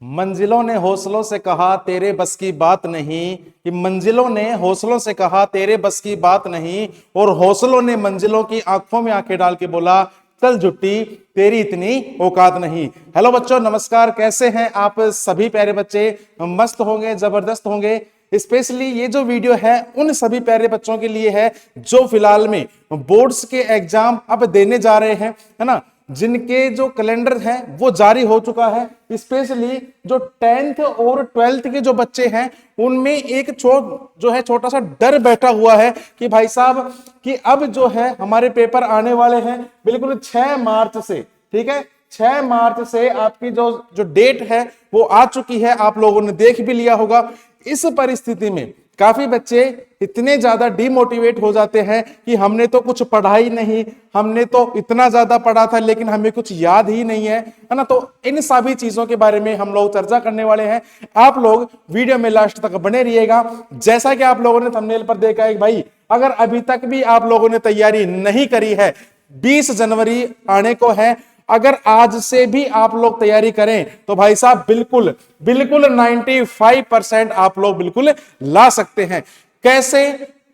मंजिलों ने हौसलों से कहा तेरे बस की बात नहीं, कि मंजिलों ने हौसलों से कहा तेरे बस की बात नहीं, और हौसलों ने मंजिलों की आंखों में आंखें डाल के बोला चल जुट्टी तेरी इतनी औकात नहीं। हेलो बच्चों, नमस्कार। कैसे हैं आप सभी प्यारे बच्चे? मस्त होंगे, जबरदस्त होंगे। स्पेशली ये जो वीडियो है उन सभी प्यारे बच्चों के लिए है जो फिलहाल में बोर्ड्स के एग्जाम अब देने जा रहे हैं, है ना, जिनके जो कैलेंडर है वो जारी हो चुका है। स्पेशली जो 10th और 12th के जो बच्चे हैं उनमें एक जो है छोटा सा डर बैठा हुआ है कि भाई साहब कि अब जो है हमारे पेपर आने वाले हैं बिल्कुल 6 मार्च से। ठीक है, 6 मार्च से आपकी जो जो डेट है वो आ चुकी है, आप लोगों ने देख भी लिया होगा। इस परिस्थिति में काफी बच्चे इतने ज्यादा डिमोटिवेट हो जाते हैं कि हमने तो कुछ पढ़ा ही नहीं, हमने तो इतना ज्यादा पढ़ा था लेकिन हमें कुछ याद ही नहीं है ना। तो इन सभी चीजों के बारे में हम लोग चर्चा करने वाले हैं। आप लोग वीडियो में लास्ट तक बने रहिएगा। जैसा कि आप लोगों ने थंबनेल पर देखा है भाई, अगर अभी तक भी आप लोगों ने तैयारी नहीं करी है, 20 जनवरी आने को है, अगर आज से भी आप लोग तैयारी करें तो भाई साहब बिल्कुल बिल्कुल 95% आप लोग बिल्कुल ला सकते हैं। कैसे,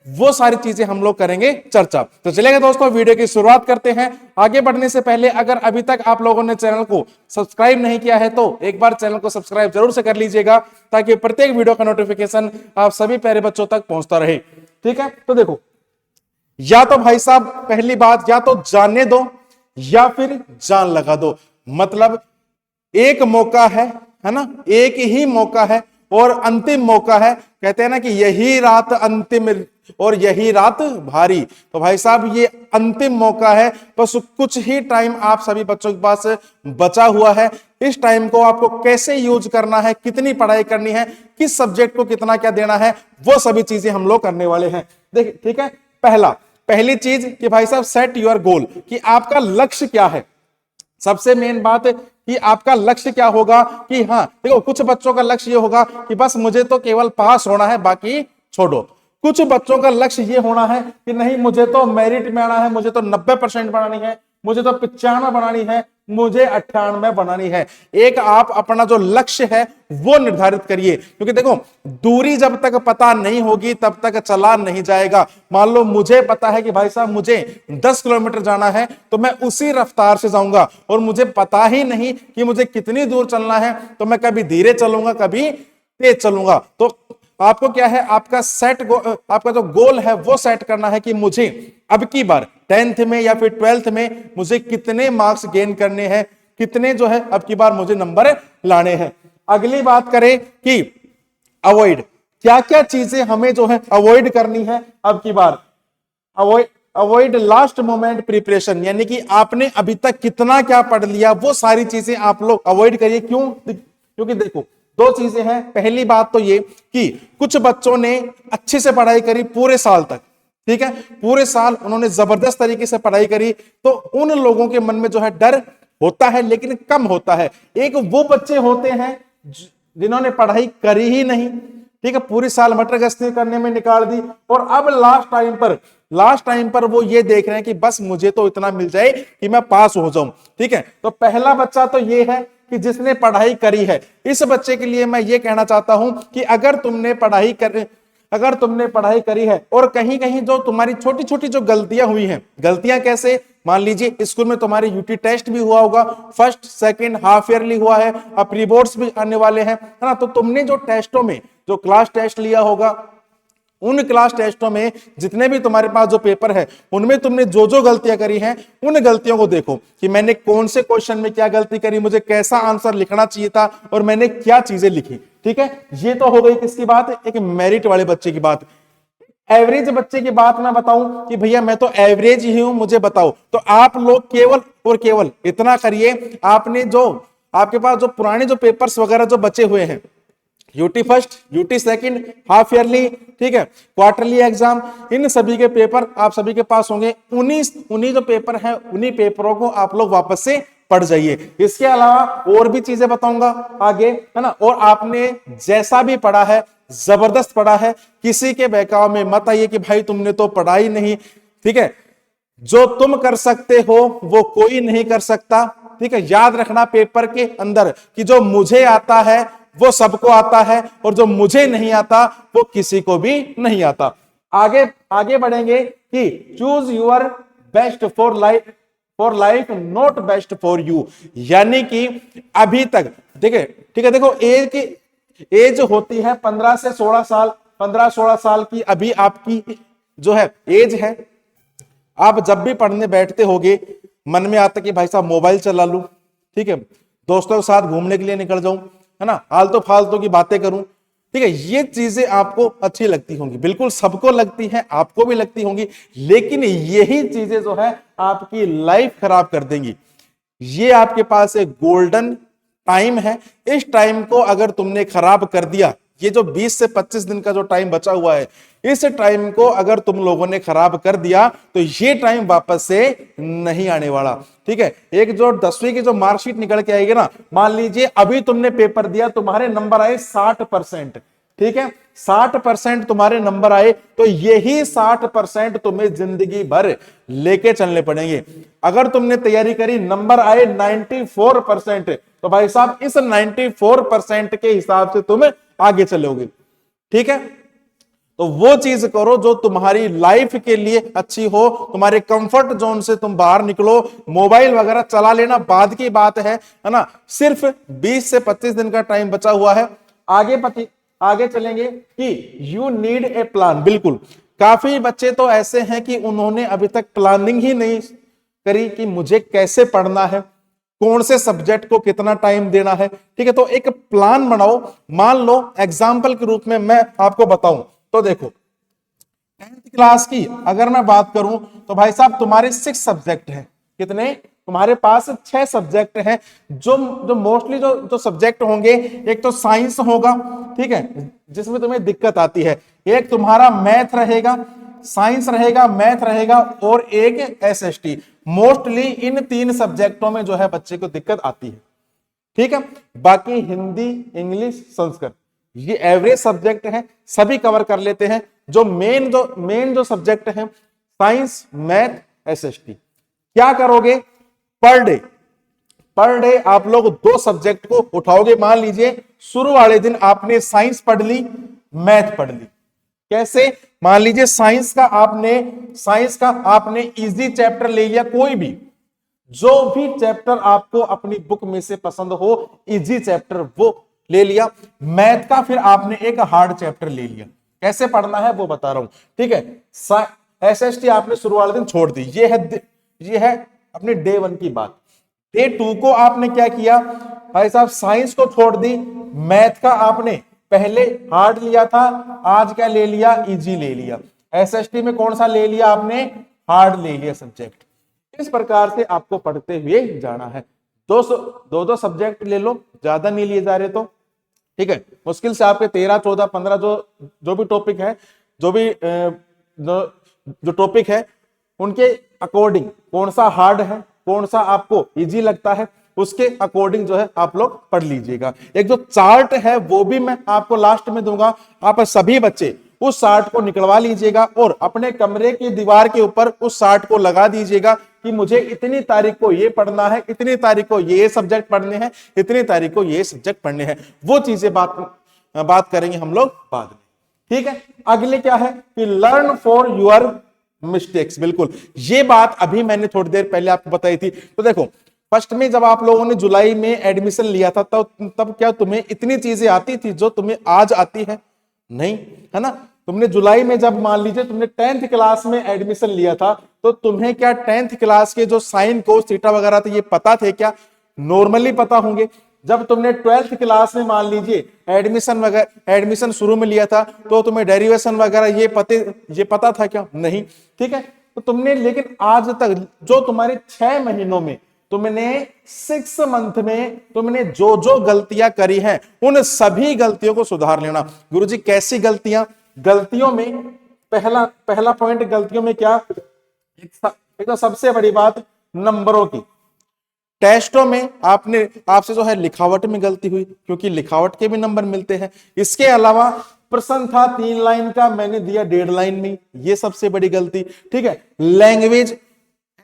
वो सारी चीजें हम लोग करेंगे चर्चा। तो चलेगा दोस्तों, वीडियो की शुरुआत करते हैं। आगे बढ़ने से पहले अगर अभी तक आप लोगों ने चैनल को सब्सक्राइब नहीं किया है तो एक बार चैनल को सब्सक्राइब जरूर से कर लीजिएगा ताकि प्रत्येक वीडियो का नोटिफिकेशन आप सभी प्यारे बच्चों तक पहुंचता रहे। ठीक है, तो देखो, या तो भाई साहब पहली बात, या तो जानने दो या फिर जान लगा दो। मतलब एक मौका है ना, एक ही मौका है और अंतिम मौका है। कहते हैं ना कि यही रात अंतिम और यही रात भारी। तो भाई साहब ये अंतिम मौका है, बस कुछ ही टाइम आप सभी बच्चों के पास बचा हुआ है। इस टाइम को आपको कैसे यूज करना है, कितनी पढ़ाई करनी है, किस सब्जेक्ट को कितना क्या देना है, वो सभी चीजें हम लोग करने वाले हैं। देखिए, ठीक है, पहली चीज कि भाई साहब सेट योर गोल, कि आपका लक्ष्य क्या है। सबसे मेन बात कि आपका लक्ष्य क्या होगा। कि हाँ देखो, कुछ बच्चों का लक्ष्य ये होगा कि बस मुझे तो केवल पास होना है, बाकी छोड़ो। कुछ बच्चों का लक्ष्य ये होना है कि नहीं, मुझे तो मेरिट में आना है, मुझे तो 90% बनानी है, मुझे तो 95 बनानी है, मुझे 98 बनानी है। एक आप अपना जो लक्ष्य है वो निर्धारित करिए, क्योंकि देखो दूरी जब तक पता नहीं होगी तब तक चला नहीं जाएगा। मान लो मुझे पता है कि भाई साहब मुझे 10 किलोमीटर जाना है तो मैं उसी रफ्तार से जाऊंगा, और मुझे पता ही नहीं कि मुझे कितनी दूर चलना है तो मैं कभी धीरे चलूंगा कभी तेज चलूंगा। तो आपको क्या है, आपका जो गोल है वो सेट करना है कि मुझे अब की बार 10th में या फिर 12th में मुझे कितने मार्क्स गेन करने हैं, कितने जो है अब की बार मुझे नंबर लाने हैं। अगली बात करें कि अवॉइड, क्या क्या चीजें हमें जो है अवॉइड करनी है अब की बार। अवॉइड लास्ट मोमेंट प्रिपरेशन, यानी कि आपने अभी तक कितना क्या पढ़ लिया वो सारी चीजें आप लोग अवॉइड करिए। क्यों? क्योंकि देखो दो चीजें हैं। पहली बात तो ये कि कुछ बच्चों ने अच्छे से पढ़ाई करी पूरे साल तक, ठीक है, पूरे साल उन्होंने जबरदस्त तरीके से पढ़ाई करी, तो उन लोगों के मन में जो है डर होता है लेकिन कम होता है। एक वो बच्चे होते हैं जिन्होंने पढ़ाई करी ही नहीं, ठीक है, पूरी साल मटर गश्ती करने में निकाल दी, और अब लास्ट टाइम पर वो ये देख रहे हैं कि बस मुझे तो इतना मिल जाए कि मैं पास हो जाऊं। ठीक है, तो पहला बच्चा तो ये है कि जिसने पढ़ाई करी है। इस बच्चे के लिए मैं ये कहना चाहता हूं कि अगर तुमने पढ़ाई करी है और कहीं कहीं जो तुम्हारी छोटी छोटी जो गलतियां हुई हैं, गलतियां कैसे, मान लीजिए स्कूल में तुम्हारे यूटी टेस्ट भी हुआ होगा, फर्स्ट सेकंड हाफ ईयरली हुआ है, अब प्री बोर्ड्स भी आने वाले हैं, है ना। तो तुमने जो टेस्टों में जो क्लास टेस्ट लिया होगा, उन क्लास टेस्टों में जितने भी तुम्हारे पास जो पेपर है उनमें तुमने जो जो गलतियां करी हैं उन गलतियों को देखो कि मैंने कौन से क्वेश्चन में क्या गलती करी, मुझे कैसा आंसर लिखना चाहिए था और मैंने क्या चीजें लिखी। ठीक है, ये तो हो गई किसकी बात, एक मेरिट वाले बच्चे की बात। एवरेज बच्चे की बात मैं बताऊं कि भैया मैं तो एवरेज ही हूं, मुझे बताओ, तो आप लोग केवल और केवल इतना करिए, आपने जो आपके पास जो पुराने जो पेपर्स वगैरह जो बचे हुए हैं, UT first, UT second, half yearly, ठीक है, क्वार्टरली एग्जाम, इन सभी के पेपर आप सभी के पास होंगे। उन्हीं जो पेपर हैं उन्हीं पेपरों को आप लोग वापस से पढ़ जाइए। इसके अलावा और भी चीजें बताऊंगा आगे, है ना। और आपने जैसा भी पढ़ा है जबरदस्त पढ़ा है, किसी के बहकाव में मत आइए कि भाई तुमने तो पढ़ा ही नहीं। ठीक है, जो तुम कर सकते हो वो कोई नहीं कर सकता, ठीक है, याद रखना पेपर के अंदर कि जो मुझे आता है वो सबको आता है और जो मुझे नहीं आता वो किसी को भी नहीं आता। आगे आगे बढ़ेंगे कि choose your best for life not best for you, यानी कि अभी तक ठीक है देखो, एज होती है 15 से 16 साल, 15-16 साल की अभी आपकी जो है एज है। आप जब भी पढ़ने बैठते होगे मन में आता कि भाई साहब मोबाइल चला लूं, ठीक है, दोस्तों के साथ घूमने के लिए निकल जाऊं, है ना, आलतू फालतू की बातें करूं, ठीक है, ये चीजें आपको अच्छी लगती होंगी, बिल्कुल सबको लगती हैं, आपको भी लगती होंगी, लेकिन यही चीजें जो है आपकी लाइफ खराब कर देंगी। ये आपके पास एक गोल्डन टाइम है, इस टाइम को अगर तुमने खराब कर दिया, ये जो 20 से 25 दिन का जो टाइम बचा हुआ है, इस टाइम को अगर तुम लोगों ने खराब कर दिया तो ये टाइम वापस से नहीं आने वाला। ठीक है, एक जो 10वीं की जो मार्कशीट निकल के आएगी ना, मान लीजिए अभी तुमने पेपर दिया, तुम्हारे नंबर आए 60%, ठीक है, 60% तुम्हारे नंबर आए, तो यही 60% तुम्हें जिंदगी भर लेके चलने पड़ेंगे। अगर तुमने तैयारी करी, नंबर आए 94%, तो भाई साहब इस 94% के हिसाब से तुम आगे चलोगे। ठीक है, तो वो चीज करो जो तुम्हारी लाइफ के लिए अच्छी हो, तुम्हारे कंफर्ट जोन से तुम बाहर निकलो। मोबाइल वगैरह चला लेना बाद की बात है ना, सिर्फ 20 से 25 दिन का टाइम बचा हुआ है। आगे चलेंगे कि यू नीड ए प्लान। बिल्कुल, काफी बच्चे तो ऐसे हैं कि उन्होंने अभी तक प्लानिंग ही नहीं करी कि मुझे कैसे पढ़ना है, कौन से सब्जेक्ट को कितना टाइम देना है। ठीक है, तो एक प्लान बनाओ। मान लो एग्जाम्पल के रूप में मैं आपको बताऊं तो देखो, 10th क्लास की अगर मैं बात करूं तो भाई साहब तुम्हारे 6 सब्जेक्ट हैं। कितने? तुम्हारे पास 6 सब्जेक्ट हैं। जो मोस्टली जो सब्जेक्ट होंगे, एक तो साइंस होगा, ठीक है, जिसमें तुम्हें दिक्कत आती है, एक तुम्हारा मैथ रहेगा, साइंस रहेगा, मैथ रहेगा, और एक एसएसटी। मोस्टली इन 3 सब्जेक्टों में जो है बच्चे को दिक्कत आती है। ठीक है, बाकी हिंदी, इंग्लिश, संस्कृत ये एवरेज सब्जेक्ट हैं, सभी कवर कर लेते हैं। जो मेन जो सब्जेक्ट हैं, साइंस, मैथ, एसएसटी, क्या करोगे? पर डे आप लोग 2 सब्जेक्ट को उठाओगे। मान लीजिए शुरू वाले दिन आपने साइंस पढ़ ली, मैथ पढ़ ली। कैसे? मान लीजिए साइंस का आपने इजी चैप्टर ले लिया, कोई भी जो भी चैप्टर आपको अपनी बुक में से पसंद हो, इजी चैप्टर वो ले लिया। मैथ का फिर आपने एक हार्ड चैप्टर ले लिया। कैसे पढ़ना है वो बता रहा हूं। ठीक है, एसएसटी आपने शुरू वाले दिन छोड़ दी। ये है अपने डे 1 की बात। डे 2 को आपने क्या किया भाई साहब? साइंस को छोड़ दी, मैथ का आपने पहले हार्ड लिया था, आज क्या ले लिया? इजी ले लिया। एसएसटी में कौन सा ले लिया आपने? हार्ड ले लिया सब्जेक्ट। इस प्रकार से आपको पढ़ते हुए जाना है। दो सब्जेक्ट ले लो, ज्यादा नहीं लिए जा रहे तो। ठीक है, मुश्किल से आपके 13, 14, 15 जो भी टॉपिक है, जो टॉपिक है, उनके अकॉर्डिंग कौन सा हार्ड है, कौन सा आपको इजी लगता है, उसके अकॉर्डिंग जो है आप लोग पढ़ लीजिएगा। एक जो चार्ट है वो भी मैं आपको लास्ट में दूंगा। आप सभी बच्चे उस चार्ट को निकलवा लीजिएगा और अपने कमरे की दीवार के ऊपर उस चार्ट को लगा दीजिएगा कि मुझे इतनी तारीख को ये पढ़ना है, इतनी तारीख को ये सब्जेक्ट पढ़ने हैं, इतनी तारीख को ये सब्जेक्ट पढ़ने हैं। वो चीजें बात करेंगे हम लोग बाद में। ठीक है, अगले क्या है कि लर्न फॉर योर मिस्टेक्स। बिल्कुल, ये बात अभी मैंने थोड़ी देर पहले आपको बताई थी। तो देखो, फर्स्ट में जब आप लोगों ने जुलाई में एडमिशन लिया था, तब क्या तुम्हें इतनी चीजें आती थी जो तुम्हें आज आती है? नहीं, है ना। तुमने जुलाई में जब मान लीजिए तुमने 10th क्लास में एडमिशन लिया था, तो तुम्हें क्या 10th क्लास के जो साइन कोस थीटा वगैरह थे ये पता थे क्या? नॉर्मली पता होंगे। जब तुमने 12th क्लास में मान लीजिए एडमिशन शुरू में लिया था, तो तुम्हें डेरिवेशन वगैरह ये पता था क्या? नहीं। ठीक है, तो तुमने लेकिन आज तक जो तुम्हारे 6 महीनों में तुमने 6 मंथ में तुमने जो गलतियां करी हैं, उन सभी गलतियों को सुधार लेना। गुरुजी कैसी गलतियों में पहला पॉइंट, गलतियों में क्या? एक तो सबसे बड़ी बात नंबरों की। टेस्टों में आपसे जो है लिखावट में गलती हुई, क्योंकि लिखावट के भी नंबर मिलते हैं। इसके अलावा प्रश्न था 3 लाइन का, मैंने दिया 1.5 लाइन में, ये सबसे बड़ी गलती। ठीक है, लैंग्वेज,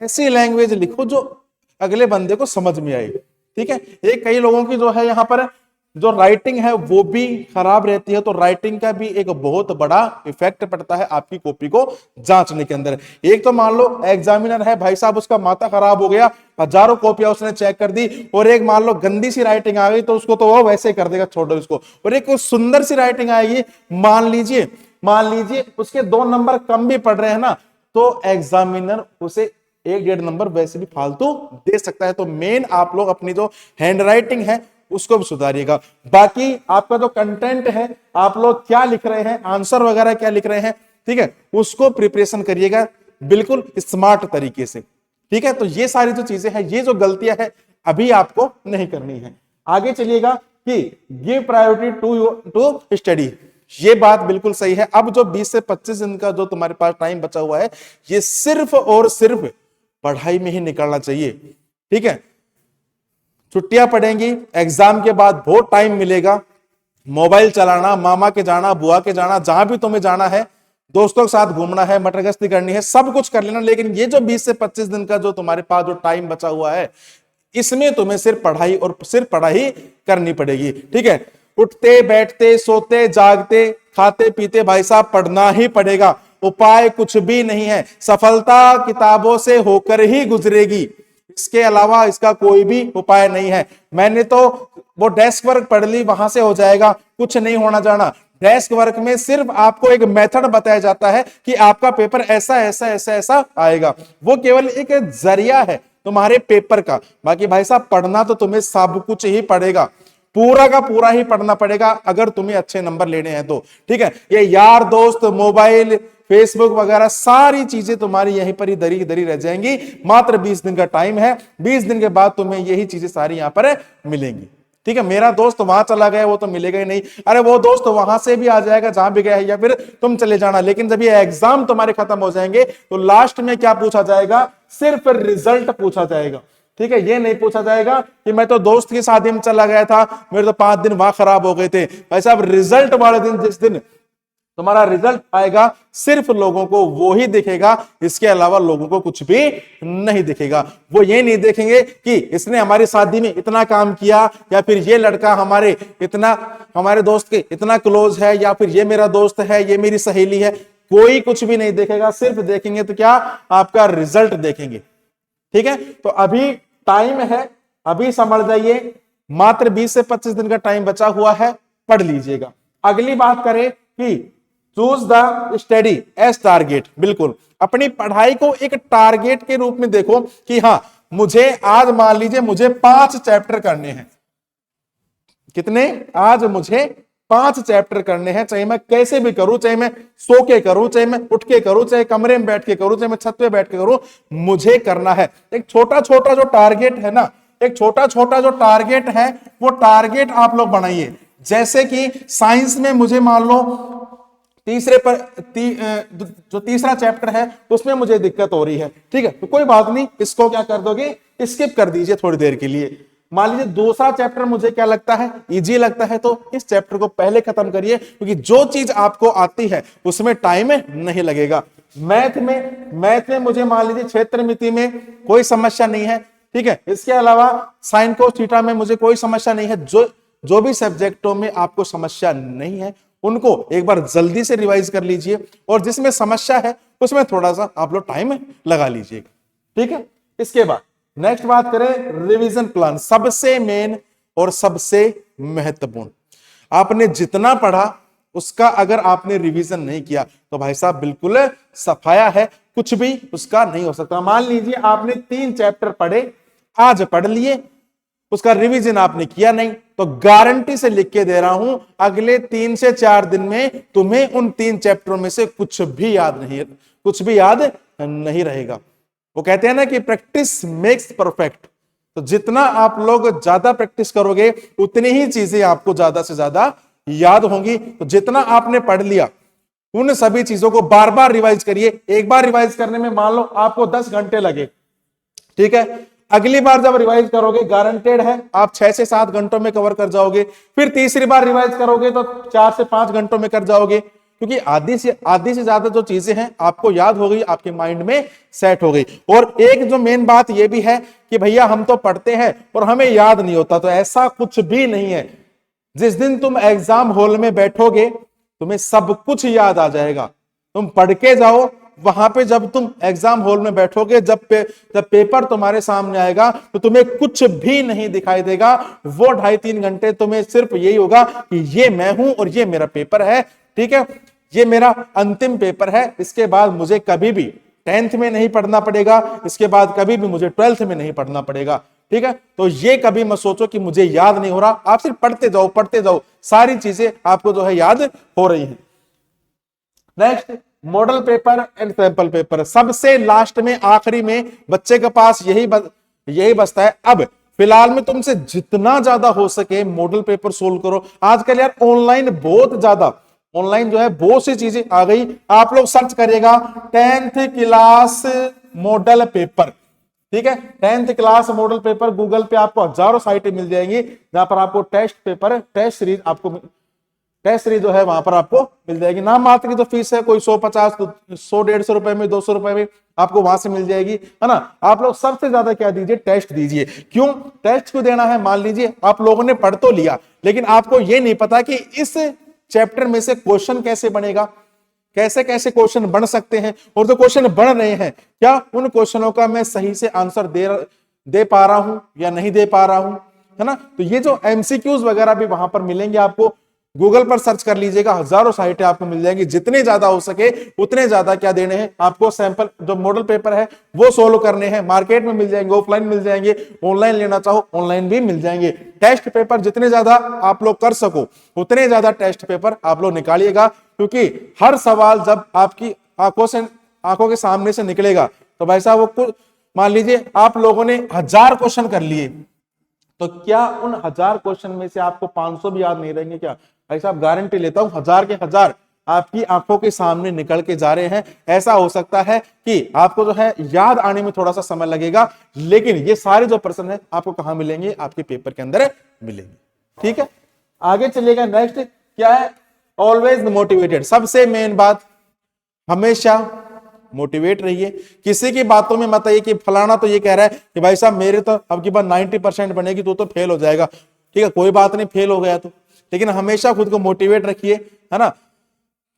ऐसी लैंग्वेज लिखो जो अगले बंदे को समझ में आएगी। ठीक है, एक कई लोगों की जो है यहाँ पर जो राइटिंग है वो भी खराब रहती है, तो राइटिंग का भी एक बहुत बड़ा इफेक्ट पड़ता है आपकी कॉपी को जांचने के अंदर। एक तो मान लो एग्जामिनर है भाई साहब, उसका माथा खराब हो गया, हजारों कॉपियां उसने चेक कर दी, और एक मान लो गंदी सी राइटिंग आ गई तो उसको तो वो वैसे कर देगा, छोड़ो इसको। और एक सुंदर सी राइटिंग आएगी, मान लीजिए उसके 2 नंबर कम भी पड़ रहे हैं ना, तो एग्जामिनर उसे 1-1.5 नंबर वैसे भी फालतू दे सकता है। तो मेन आप लोग अपनी जो हैंड राइटिंग है उसको भी सुधारिएगा। बाकी आपका जो कंटेंट है, आप लोग क्या लिख रहे हैं, आंसर वगैरह क्या लिख रहे हैं, ठीक है, उसको प्रिपरेशन करिएगा बिल्कुल स्मार्ट तरीके से। ठीक है, तो ये सारी जो चीजें हैं, ये जो गलतियां हैं अभी आपको नहीं करनी है। आगे चलिएगा कि गिव प्रायोरिटी टू स्टडी, ये बात बिल्कुल सही है। अब जो 20 से 25 दिन का जो तुम्हारे पास टाइम बचा हुआ है, ये सिर्फ और सिर्फ पढ़ाई में ही निकलना चाहिए। ठीक है, छुट्टियां पड़ेंगी, एग्जाम के बाद बहुत टाइम मिलेगा, मोबाइल चलाना, मामा के जाना, बुआ के जाना, जहां भी तुम्हें जाना है, दोस्तों के साथ घूमना है, मटर गश्ती करनी है, सब कुछ कर लेना। लेकिन ये जो 20 से 25 दिन का जो तुम्हारे पास जो टाइम बचा हुआ है, इसमें तुम्हें सिर्फ पढ़ाई और सिर्फ पढ़ाई करनी पड़ेगी। ठीक है, उठते बैठते सोते जागते खाते पीते भाई साहब पढ़ना ही पड़ेगा, उपाय कुछ भी नहीं है। सफलता किताबों से होकर ही गुजरेगी, इसके अलावा इसका कोई भी उपाय नहीं है। मैंने तो वो डेस्क वर्क पढ़ ली, वहां से हो जाएगा, कुछ नहीं होना जाना। डेस्क वर्क में सिर्फ आपको एक मेथड बताया जाता है कि आपका पेपर ऐसा ऐसा ऐसा ऐसा आएगा, वो केवल एक जरिया है तुम्हारे पेपर का। बाकी भाई साहब पढ़ना तो तुम्हें सब कुछ ही पड़ेगा, पूरा का पूरा ही पढ़ना पड़ेगा अगर तुम्हें अच्छे नंबर लेने हैं तो। ठीक है, ये यार दोस्त, मोबाइल, फेसबुक वगैरह सारी चीजें तुम्हारी यहीं पर ही दरी दरी रह जाएंगी। मात्र 20 दिन का टाइम है, 20 दिन के बाद तुम्हें यही चीजें सारी यहां पर मिलेंगी। ठीक है, मेरा दोस्त वहां चला गया वो तो मिलेगा ही नहीं, अरे वो दोस्त वहां से भी आ जाएगा जहां भी गया है, या फिर तुम चले जाना। लेकिन जब ये एग्जाम तुम्हारे खत्म हो जाएंगे तो लास्ट में क्या पूछा जाएगा, सिर्फ रिजल्ट पूछा जाएगा। ठीक है, ये नहीं पूछा जाएगा कि मैं तो दोस्त की शादी में चला गया था, मेरे तो 5 दिन वहां खराब हो गए थे। भाई साहब रिजल्ट वाले दिन, जिस दिन तुम्हारा रिजल्ट आएगा, सिर्फ लोगों को वो ही दिखेगा, इसके अलावा लोगों को कुछ भी नहीं दिखेगा। वो ये नहीं देखेंगे कि इसने हमारी शादी में इतना काम किया, या फिर ये लड़का हमारे दोस्त के इतना क्लोज है, या फिर ये मेरा दोस्त है, ये मेरी सहेली है। कोई कुछ भी नहीं देखेगा, सिर्फ देखेंगे तो क्या, आपका रिजल्ट देखेंगे। ठीक है, तो अभी टाइम है, अभी संभल जाइए, मात्र 20 से 25 दिन का टाइम बचा हुआ है, पढ़ लीजिएगा। अगली बात करें कि choose the study as target. बिल्कुल अपनी पढ़ाई को एक टारगेट के रूप में देखो कि हाँ, मुझे आज मान लीजिए मुझे 5 चैप्टर करने हैं। कितने? आज मुझे 5 चैप्टर करने हैं, चाहे मैं कैसे भी करूं, चाहे मैं सो के करूं, चाहे मैं उठ के करूं, चाहे कमरे में बैठ के करूं, चाहे मैं छत पे बैठ के करूं, मुझे करना है। एक छोटा छोटा जो टारगेट है ना, एक छोटा छोटा जो टारगेट है, वो टारगेट आप लोग बनाइए। जैसे कि साइंस में मुझे मान लो जो तीसरा चैप्टर है उसमें मुझे दिक्कत हो रही है। ठीक है, तो कोई बात नहीं, इसको क्या कर दोगे, स्किप कर दीजिए थोड़ी देर के लिए। मान लीजिए दूसरा चैप्टर मुझे क्या लगता है, इजी लगता है, तो इस चैप्टर को पहले खत्म करिए, क्योंकि जो चीज आपको आती है उसमें टाइम नहीं लगेगा। मैथ में मुझे मान लीजिए क्षेत्र मिति में कोई समस्या नहीं है। ठीक है, इसके अलावा साइन कोस थीटा में मुझे कोई समस्या नहीं है। जो भी सब्जेक्टों में आपको समस्या नहीं है उनको एक बार जल्दी से रिवाइज कर लीजिए, और जिसमें समस्या है उसमें थोड़ा सा आप लोग टाइम लगा लीजिएगा। ठीक है, इसके बाद नेक्स्ट बात करें रिवीजन प्लान। सबसे मेन और सबसे महत्वपूर्ण, आपने जितना पढ़ा उसका अगर आपने रिवीजन नहीं किया तो भाई साहब बिल्कुल सफाया है, कुछ भी उसका नहीं हो सकता। मान लीजिए आपने 3 चैप्टर पढ़े, आज पढ़ लिए, उसका रिवीजन आपने किया नहीं, तो गारंटी से लिख के दे रहा हूं अगले 3 से 4 दिन में तुम्हें उन 3 चैप्टरों में से कुछ भी याद नहीं रहेगा। वो कहते हैं ना कि प्रैक्टिस मेक्स परफेक्ट। तो जितना आप लोग ज्यादा प्रैक्टिस करोगे उतनी ही चीजें आपको ज्यादा से ज्यादा याद होंगी। तो जितना आपने पढ़ लिया उन सभी चीजों को बार बार रिवाइज करिए। एक बार रिवाइज करने में मान लो आपको 10 घंटे लगे, ठीक है, अगली बार जब रिवाइज करोगे गारंटेड है आप 6 से 7 घंटों में कवर कर जाओगे। फिर तीसरी बार रिवाइज करोगे तो 4 से 5 घंटों में कर जाओगे, क्योंकि आधी से ज्यादा जो चीजें हैं आपको याद हो गई, आपके माइंड में सेट हो गई। और एक जो मेन बात ये भी है कि भैया हम तो पढ़ते हैं और हमें याद नहीं होता, तो ऐसा कुछ भी नहीं है। जिस दिन तुम एग्जाम हॉल में बैठोगे तुम्हें सब कुछ याद आ जाएगा। तुम पढ़ के जाओ, वहां पे जब तुम एग्जाम हॉल में बैठोगे, जब पेपर तुम्हारे सामने आएगा तो तुम्हें कुछ भी नहीं दिखाई देगा। वो 2.5-3 घंटे तुम्हें सिर्फ यही होगा कि ये मैं हूं और ये मेरा पेपर है, ठीक है, ये मेरा अंतिम पेपर है। इसके बाद मुझे कभी भी 10th में नहीं पढ़ना पड़ेगा, इसके बाद कभी भी मुझे 12th में नहीं पढ़ना पड़ेगा, ठीक है। तो ये कभी मत सोचो कि मुझे याद नहीं हो रहा, आप सिर्फ पढ़ते जाओ, सारी चीजें आपको जो है याद हो रही हैं। Next, model paper and sample paper. सबसे लास्ट में, आखिरी में बच्चे के पास यही बचता है। अब फिलहाल में तुमसे जितना ज्यादा हो सके मॉडल पेपर सोल्व करो। आजकल यार ऑनलाइन बहुत ज्यादा, ऑनलाइन जो है बहुत सी चीजें आ गई। आप लोग सर्च करिएगा 10th क्लास मॉडल पेपर, ठीक है, 10th class model paper. Google पे आपको हजारों साइटें मिल जाएंगी जहां पर आपको टेस्ट पेपर, टेस्ट सीरीज जो है वहां पर आपको मिल जाएगी। नाम मात्र की तो फीस है, कोई 150, 100-150 रुपए में, 200 रुपए में आपको वहां से मिल जाएगी, है ना। आप लोग सबसे ज्यादा क्या दीजिए, टेस्ट दीजिए। क्यों टेस्ट क्यों देना है? मान लीजिए आप लोगों ने पढ़ तो लिया, लेकिन आपको ये नहीं पता कि इस चैप्टर में से क्वेश्चन कैसे बनेगा, कैसे कैसे क्वेश्चन बन सकते हैं, और जो क्वेश्चन बन रहे हैं क्या उन क्वेश्चनों का मैं सही से आंसर दे पा रहा हूं या नहीं दे पा रहा हूं, है ना। तो ये जो एमसीक्यूज वगैरह भी वहां पर मिलेंगे आपको। गूगल पर सर्च कर लीजिएगा, हजारों साइटें आपको मिल जाएंगी। जितने ज्यादा हो सके उतने ज्यादा क्या देने हैं आपको, सैंपल जो मॉडल पेपर है वो सोल्व करने हैं। मार्केट में मिल जाएंगे, ऑफलाइन मिल जाएंगे, ऑनलाइन लेना चाहो ऑनलाइन भी मिल जाएंगे। टेस्ट पेपर जितने ज्यादा आप लोग कर सको उतने ज्यादा टेस्ट पेपर आप लोग निकालिएगा, क्योंकि हर सवाल जब आपकी आंखों के सामने से निकलेगा तो भाई साहब वो, मान लीजिए आप लोगों ने 1000 क्वेश्चन कर लिए, तो क्या उन 1000 क्वेश्चन में से आपको 500 भी याद नहीं रहेंगे क्या? भाई साहब गारंटी लेता हूं 1000 के 1000 आपकी आंखों के सामने निकल के जा रहे हैं। ऐसा हो सकता है कि आपको जो है याद आने में थोड़ा सा समय लगेगा, लेकिन ये सारे जो प्रश्न है आपको कहां मिलेंगे, आपके पेपर के अंदर मिलेंगे, ठीक है। आगे चलिएगा। नेक्स्ट क्या है, ऑलवेज मोटिवेटेड। सबसे मेन बात, हमेशा मोटिवेट रहिए। किसी की बातों में मत आइए कि फलाना तो ये कह रहा है कि भाई साहब मेरे तो अब की बार 90% बनेगी, तो फेल हो जाएगा, ठीक है, कोई बात नहीं, फेल हो गया तो, लेकिन हमेशा खुद को मोटिवेट रखिए, है ना।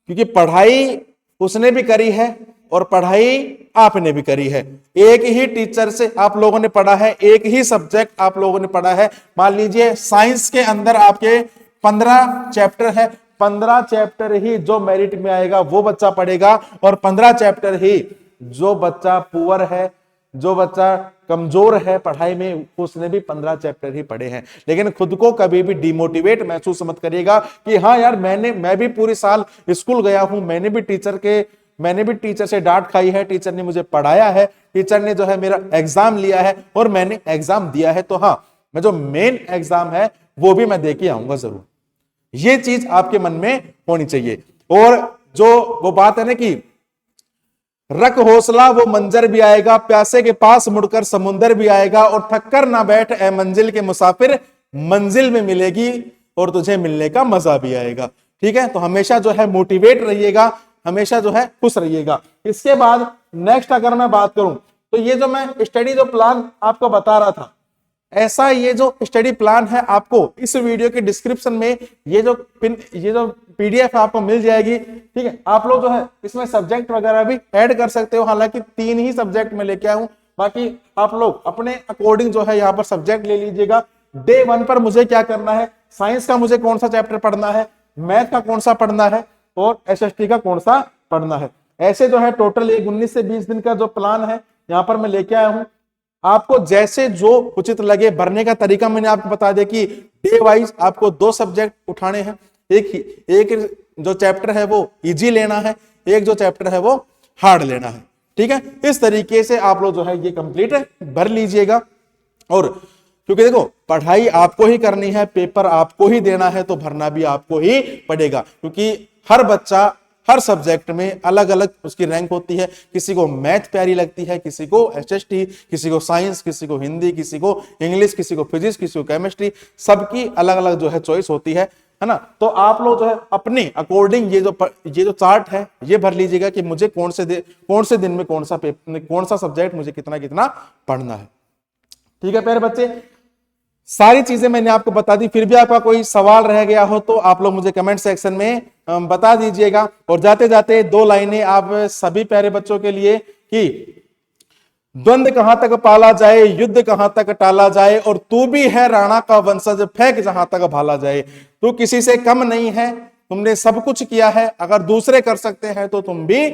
क्योंकि पढ़ाई उसने भी करी है और पढ़ाई आपने भी करी है। एक ही टीचर से आप लोगों ने पढ़ा है, एक ही सब्जेक्ट आप लोगों ने पढ़ा है। मान लीजिए साइंस के अंदर आपके 15 चैप्टर है, 15 चैप्टर ही जो मेरिट में आएगा वो बच्चा पढ़ेगा, और 15 चैप्टर ही जो बच्चा पुअर है, जो बच्चा कमजोर है पढ़ाई में, उसने भी 15 चैप्टर ही पढ़े हैं। लेकिन खुद को कभी भी डिमोटिवेट महसूस मत करिएगा कि हाँ यार मैं भी पूरी साल स्कूल गया हूं, मैंने भी टीचर से डांट खाई है, टीचर ने मुझे पढ़ाया है, टीचर ने जो है मेरा एग्जाम लिया है और मैंने एग्जाम दिया है, तो हाँ मैं जो मेन एग्जाम है वो भी मैं दे के आऊंगा जरूर। ये चीज आपके मन में होनी चाहिए। और जो वो बात है ना कि रख हौसला वो मंजर भी आएगा, प्यासे के पास मुड़कर समुंदर भी आएगा, और थक कर ना बैठ ए मंजिल के मुसाफिर, मंजिल में मिलेगी और तुझे मिलने का मजा भी आएगा, ठीक है। तो हमेशा जो है मोटिवेट रहिएगा, हमेशा जो है खुश रहिएगा। इसके बाद नेक्स्ट अगर मैं बात करूं तो ये जो मैं स्टडी जो प्लान आपको बता रहा था, ऐसा ये जो स्टडी प्लान है आपको इस वीडियो के डिस्क्रिप्शन में ये जो पीडीएफ आपको मिल जाएगी, ठीक है। आप लोग जो है इसमें सब्जेक्ट वगैरह भी ऐड कर सकते हो, हालांकि 3 ही सब्जेक्ट में लेके आया हूं, बाकी आप लोग अपने अकॉर्डिंग जो है यहाँ पर सब्जेक्ट ले लीजिएगा। डे 1 पर मुझे क्या करना है, साइंस का मुझे कौन सा चैप्टर पढ़ना है, मैथ का कौन सा पढ़ना है और एसएसटी का कौन सा पढ़ना है। ऐसे जो है टोटल 19 से 20 दिन का जो प्लान है यहाँ पर मैं लेके आया हूं। आपको जैसे जो उचित लगे, भरने का तरीका मैंने आपको बता दिया कि डे वाइज आपको 2 सब्जेक्ट उठाने हैं, एक जो चैप्टर है वो इजी लेना है, एक जो चैप्टर है वो हार्ड लेना है, ठीक है। इस तरीके से आप लोग जो है ये कंप्लीट भर लीजिएगा। और क्योंकि देखो पढ़ाई आपको ही करनी है, पेपर आपको ही देना है, तो भरना भी आपको ही पड़ेगा, क्योंकि हर बच्चा हर सब्जेक्ट में अलग अलग उसकी रैंक होती है। किसी को मैथ प्यारी लगती है, किसी को एसएसटी, किसी को साइंस, किसी को हिंदी, किसी को इंग्लिश, किसी को फिजिक्स, किसी को केमिस्ट्री, सबकी अलग अलग जो है चॉइस होती है है ना। तो आप लोग जो है अपने अकॉर्डिंग ये जो चार्ट है ये भर लीजिएगा कि मुझे कौन से दिन में कौन सा सब्जेक्ट मुझे कितना कितना पढ़ना है। ठीक है प्यारे बच्चे, सारी चीजें मैंने आपको बता दी। फिर भी आपका कोई सवाल रह गया हो तो आप लोग मुझे कमेंट सेक्शन में बता दीजिएगा। और जाते जाते 2 लाइनें आप सभी प्यारे बच्चों के लिए कि द्वंद्व कहां तक पाला जाए, युद्ध कहां तक टाला जाए, और तू भी है राणा का वंशज, फेंक जहां तक भाला जाए। तू किसी से कम नहीं है, तुमने सब कुछ किया है, अगर दूसरे कर सकते हैं तो तुम भी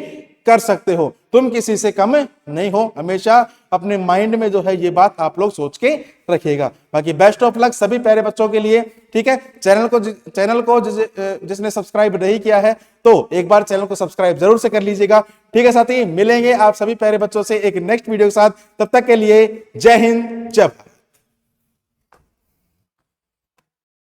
कर सकते हो, तुम किसी से कम नहीं हो। हमेशा अपने माइंड में जो है ये बात आप लोग सोच के रखिएगा। बाकी बेस्ट ऑफ लक सभी प्यारे बच्चों के लिए। ठीक है, चैनल को जिसने सब्सक्राइब नहीं किया है तो एक बार चैनल को सब्सक्राइब जरूर से कर लीजिएगा। ठीक है साथी, मिलेंगे आप सभी प्यारे बच्चों से एक नेक्स्ट वीडियो के साथ। तब तक के लिए जय हिंद, जय भारत।